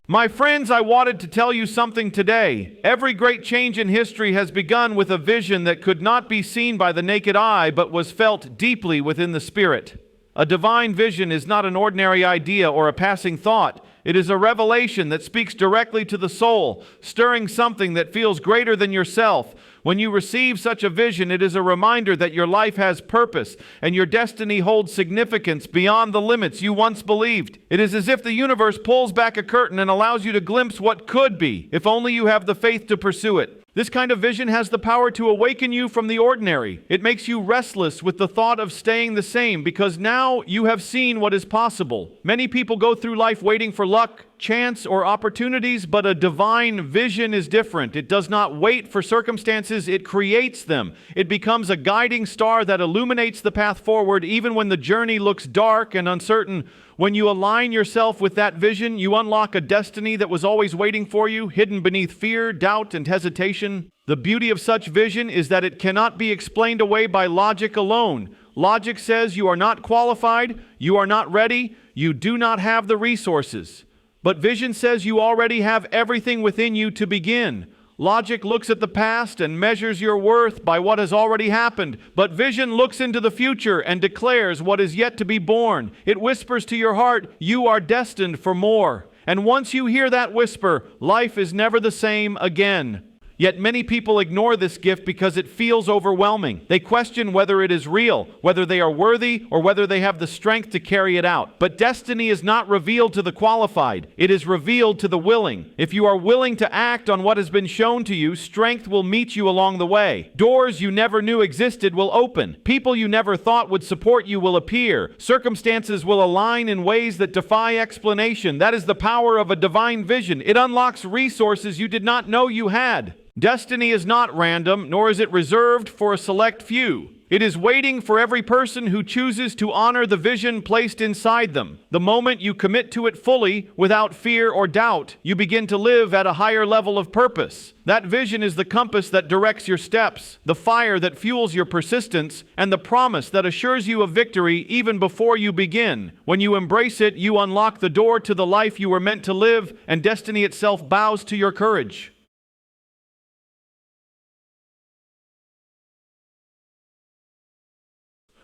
My friends, I wanted to tell you something today. Every great change in history has begun with a vision that could not be seen by the naked eye, but was felt deeply within the spirit. A divine vision is not an ordinary idea or a passing thought. It is a revelation that speaks directly to the soul, stirring something that feels greater than yourself. When you receive such a vision, it is a reminder that your life has purpose and your destiny holds significance beyond the limits you once believed. It is as if the universe pulls back a curtain and allows you to glimpse what could be, if only you have the faith to pursue it. This kind of vision has the power to awaken you from the ordinary. It makes you restless with the thought of staying the same because now you have seen what is possible. Many people go through life waiting for luck, chance, or opportunities, but a divine vision is different. It does not wait for circumstances, it creates them. It becomes a guiding star that illuminates the path forward even when the journey looks dark and uncertain. When you align yourself with that vision, you unlock a destiny that was always waiting for you, hidden beneath fear, doubt, and hesitation. The beauty of such vision is that it cannot be explained away by logic alone. Logic says you are not qualified, you are not ready, you do not have the resources. But vision says you already have everything within you to begin. Logic looks at the past and measures your worth by what has already happened, but vision looks into the future and declares what is yet to be born. It whispers to your heart, you are destined for more. And once you hear that whisper, life is never the same again. Yet many people ignore this gift because it feels overwhelming. They question whether it is real, whether they are worthy, or whether they have the strength to carry it out. But destiny is not revealed to the qualified. It is revealed to the willing. If you are willing to act on what has been shown to you, strength will meet you along the way. Doors you never knew existed will open. People you never thought would support you will appear. Circumstances will align in ways that defy explanation. That is the power of a divine vision. It unlocks resources you did not know you had. Destiny is not random, nor is it reserved for a select few. It is waiting for every person who chooses to honor the vision placed inside them. The moment you commit to it fully, without fear or doubt, you begin to live at a higher level of purpose. That vision is the compass that directs your steps, the fire that fuels your persistence, and the promise that assures you of victory even before you begin. When you embrace it, you unlock the door to the life you were meant to live, and destiny itself bows to your courage.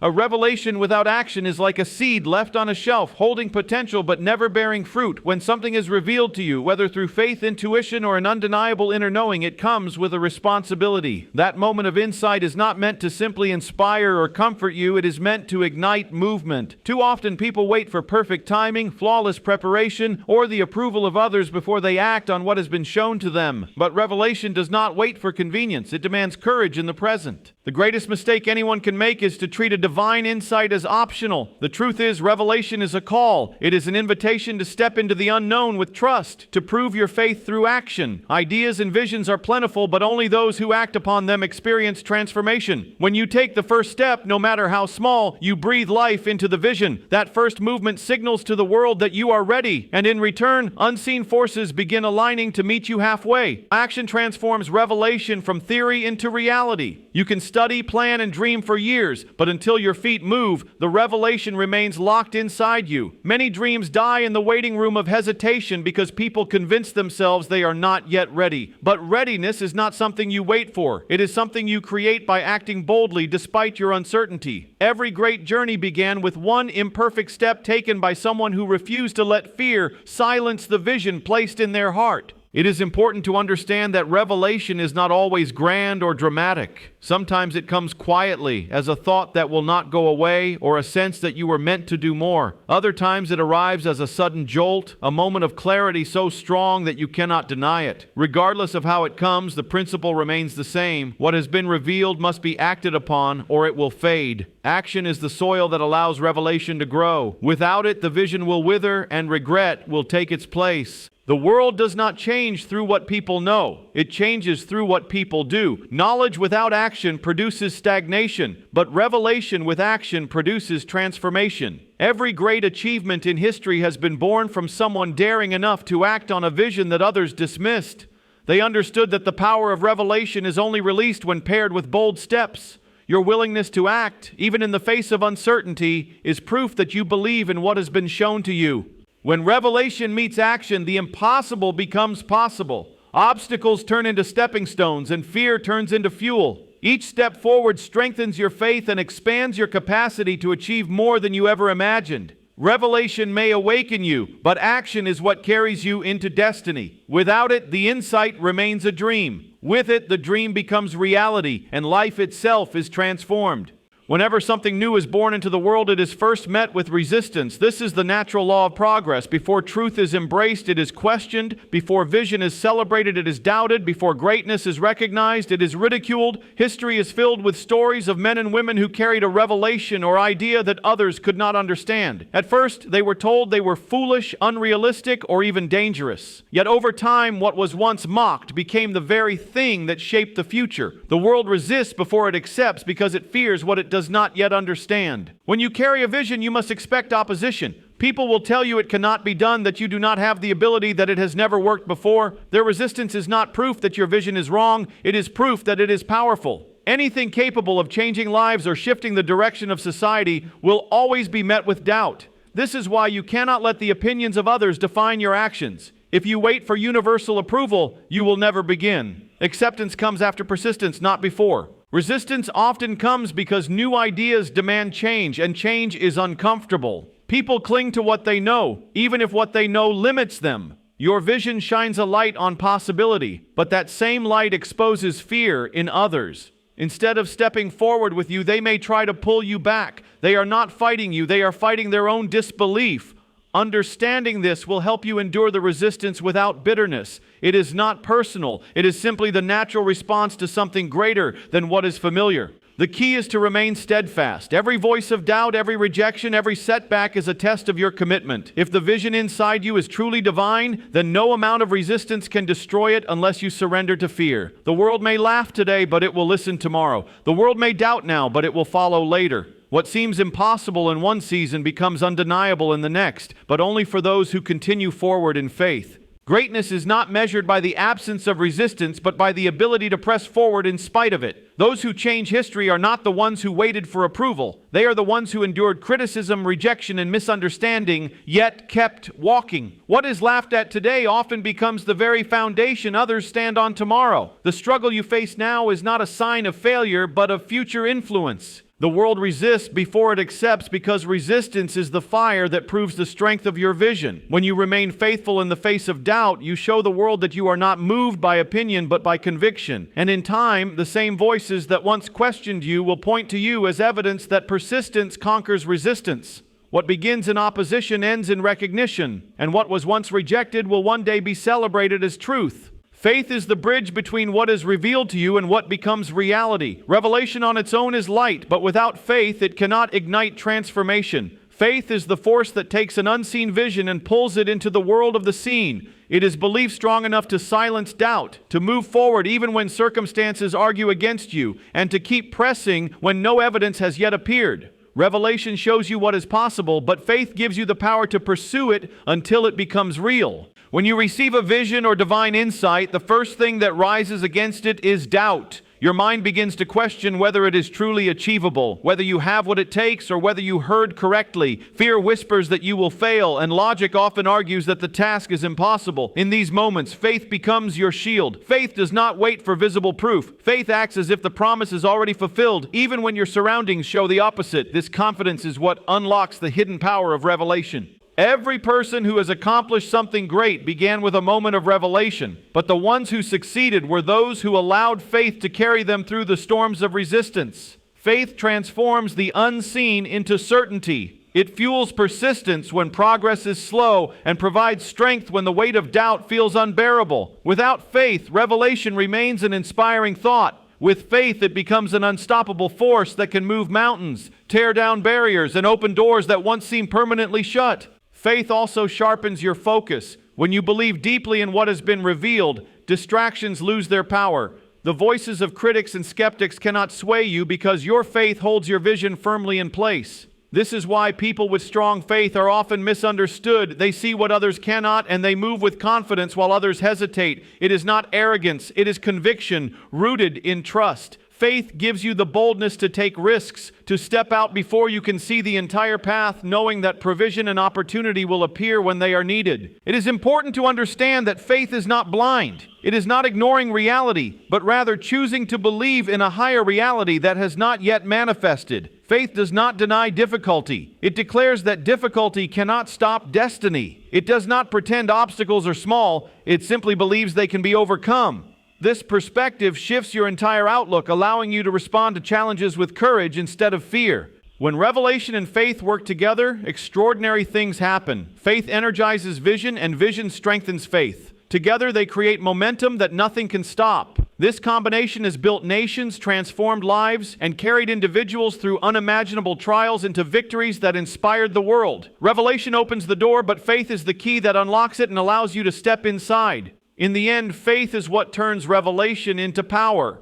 A revelation without action is like a seed left on a shelf, holding potential but never bearing fruit. When something is revealed to you, whether through faith, intuition, or an undeniable inner knowing, it comes with a responsibility. That moment of insight is not meant to simply inspire or comfort you, it is meant to ignite movement. Too often people wait for perfect timing, flawless preparation, or the approval of others before they act on what has been shown to them. But revelation does not wait for convenience, it demands courage in the present. The greatest mistake anyone can make is to treat a divine insight as optional. The truth is, revelation is a call. It is an invitation to step into the unknown with trust, to prove your faith through action. Ideas and visions are plentiful, but only those who act upon them experience transformation. When you take the first step, no matter how small, you breathe life into the vision. That first movement signals to the world that you are ready, and in return, unseen forces begin aligning to meet you halfway. Action transforms revelation from theory into reality. You can study, plan, and dream for years, but until your feet move, the revelation remains locked inside you. Many dreams die in the waiting room of hesitation because people convince themselves they are not yet ready. But readiness is not something you wait for. It is something you create by acting boldly despite your uncertainty. Every great journey began with one imperfect step taken by someone who refused to let fear silence the vision placed in their heart. It is important to understand that revelation is not always grand or dramatic. Sometimes it comes quietly, as a thought that will not go away, or a sense that you were meant to do more. Other times it arrives as a sudden jolt, a moment of clarity so strong that you cannot deny it. Regardless of how it comes, the principle remains the same. What has been revealed must be acted upon, or it will fade. Action is the soil that allows revelation to grow. Without it, the vision will wither, and regret will take its place. The world does not change through what people know. It changes through what people do. Knowledge without action produces stagnation, but revelation with action produces transformation. Every great achievement in history has been born from someone daring enough to act on a vision that others dismissed. They understood that the power of revelation is only released when paired with bold steps. Your willingness to act, even in the face of uncertainty, is proof that you believe in what has been shown to you. When revelation meets action, the impossible becomes possible. Obstacles turn into stepping stones, and fear turns into fuel. Each step forward strengthens your faith and expands your capacity to achieve more than you ever imagined. Revelation may awaken you, but action is what carries you into destiny. Without it, the insight remains a dream. With it, the dream becomes reality, and life itself is transformed. Whenever something new is born into the world, it is first met with resistance. This is the natural law of progress. Before truth is embraced, it is questioned. Before vision is celebrated, it is doubted. Before greatness is recognized, it is ridiculed. History is filled with stories of men and women who carried a revelation or idea that others could not understand. At first, they were told they were foolish, unrealistic, or even dangerous. Yet over time, what was once mocked became the very thing that shaped the future. The world resists before it accepts because it fears what it does not yet understand. When you carry a vision, you must expect opposition. People will tell you it cannot be done, that you do not have the ability, that it has never worked before. Their resistance is not proof that your vision is wrong. It is proof that it is powerful. Anything capable of changing lives or shifting the direction of society will always be met with doubt. This is why you cannot let the opinions of others define your actions. If you wait for universal approval, you will never begin. Acceptance comes after persistence, not before. Resistance often comes because new ideas demand change, and change is uncomfortable. People cling to what they know, even if what they know limits them. Your vision shines a light on possibility, but that same light exposes fear in others. Instead of stepping forward with you, they may try to pull you back. They are not fighting you, they are fighting their own disbelief. Understanding this will help you endure the resistance without bitterness. It is not personal. It is simply the natural response to something greater than what is familiar. The key is to remain steadfast. Every voice of doubt, every rejection, every setback is a test of your commitment. If the vision inside you is truly divine, then no amount of resistance can destroy it unless you surrender to fear. The world may laugh today, but it will listen tomorrow. The world may doubt now, but it will follow later. What seems impossible in one season becomes undeniable in the next, but only for those who continue forward in faith. Greatness is not measured by the absence of resistance, but by the ability to press forward in spite of it. Those who change history are not the ones who waited for approval. They are the ones who endured criticism, rejection, and misunderstanding, yet kept walking. What is laughed at today often becomes the very foundation others stand on tomorrow. The struggle you face now is not a sign of failure, but of future influence. The world resists before it accepts, because resistance is the fire that proves the strength of your vision. When you remain faithful in the face of doubt, you show the world that you are not moved by opinion but by conviction. And in time, the same voices that once questioned you will point to you as evidence that persistence conquers resistance. What begins in opposition ends in recognition, and what was once rejected will one day be celebrated as truth. Faith is the bridge between what is revealed to you and what becomes reality. Revelation on its own is light, but without faith it cannot ignite transformation. Faith is the force that takes an unseen vision and pulls it into the world of the seen. It is belief strong enough to silence doubt, to move forward even when circumstances argue against you, and to keep pressing when no evidence has yet appeared. Revelation shows you what is possible, but faith gives you the power to pursue it until it becomes real. When you receive a vision or divine insight, the first thing that rises against it is doubt. Your mind begins to question whether it is truly achievable, whether you have what it takes, or whether you heard correctly. Fear whispers that you will fail, and logic often argues that the task is impossible. In these moments, faith becomes your shield. Faith does not wait for visible proof. Faith acts as if the promise is already fulfilled, even when your surroundings show the opposite. This confidence is what unlocks the hidden power of revelation. Every person who has accomplished something great began with a moment of revelation, but the ones who succeeded were those who allowed faith to carry them through the storms of resistance. Faith transforms the unseen into certainty. It fuels persistence when progress is slow and provides strength when the weight of doubt feels unbearable. Without faith, revelation remains an inspiring thought. With faith, it becomes an unstoppable force that can move mountains, tear down barriers, and open doors that once seemed permanently shut. Faith also sharpens your focus. When you believe deeply in what has been revealed, distractions lose their power. The voices of critics and skeptics cannot sway you because your faith holds your vision firmly in place. This is why people with strong faith are often misunderstood. They see what others cannot, and they move with confidence while others hesitate. It is not arrogance, it is conviction rooted in trust. Faith gives you the boldness to take risks, to step out before you can see the entire path, knowing that provision and opportunity will appear when they are needed. It is important to understand that faith is not blind. It is not ignoring reality, but rather choosing to believe in a higher reality that has not yet manifested. Faith does not deny difficulty. It declares that difficulty cannot stop destiny. It does not pretend obstacles are small. It simply believes they can be overcome. This perspective shifts your entire outlook, allowing you to respond to challenges with courage instead of fear. When revelation and faith work together, extraordinary things happen. Faith energizes vision, and vision strengthens faith. Together, they create momentum that nothing can stop. This combination has built nations, transformed lives, and carried individuals through unimaginable trials into victories that inspired the world. Revelation opens the door, but faith is the key that unlocks it and allows you to step inside. In the end, faith is what turns revelation into power.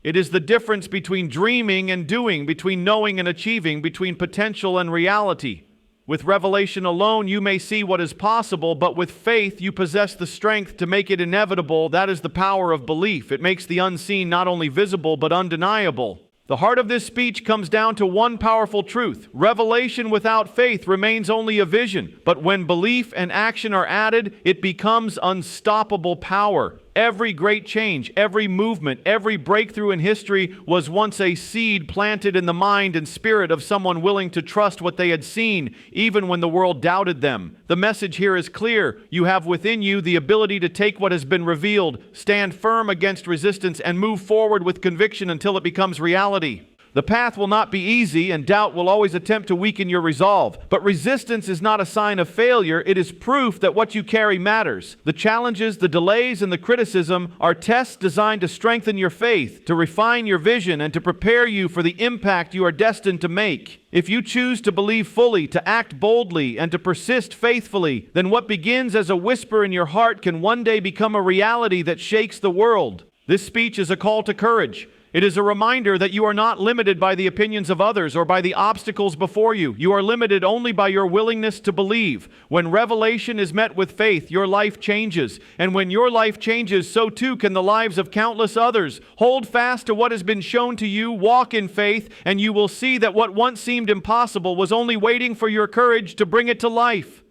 It is the difference between dreaming and doing, between knowing and achieving, between potential and reality. With revelation alone, you may see what is possible, but with faith, you possess the strength to make it inevitable. That is the power of belief. It makes the unseen not only visible, but undeniable. The heart of this speech comes down to one powerful truth. Revelation without faith remains only a vision, but when belief and action are added, it becomes unstoppable power. Every great change, every movement, every breakthrough in history was once a seed planted in the mind and spirit of someone willing to trust what they had seen, even when the world doubted them. The message here is clear. You have within you the ability to take what has been revealed, stand firm against resistance, and move forward with conviction until it becomes reality. The path will not be easy, and doubt will always attempt to weaken your resolve. But resistance is not a sign of failure. It is proof that what you carry matters. The challenges, the delays, and the criticism are tests designed to strengthen your faith, to refine your vision, and to prepare you for the impact you are destined to make. If you choose to believe fully, to act boldly, and to persist faithfully, then what begins as a whisper in your heart can one day become a reality that shakes the world. This speech is a call to courage. It is a reminder that you are not limited by the opinions of others or by the obstacles before you. You are limited only by your willingness to believe. When revelation is met with faith, your life changes. And when your life changes, so too can the lives of countless others. Hold fast to what has been shown to you, walk in faith, and you will see that what once seemed impossible was only waiting for your courage to bring it to life.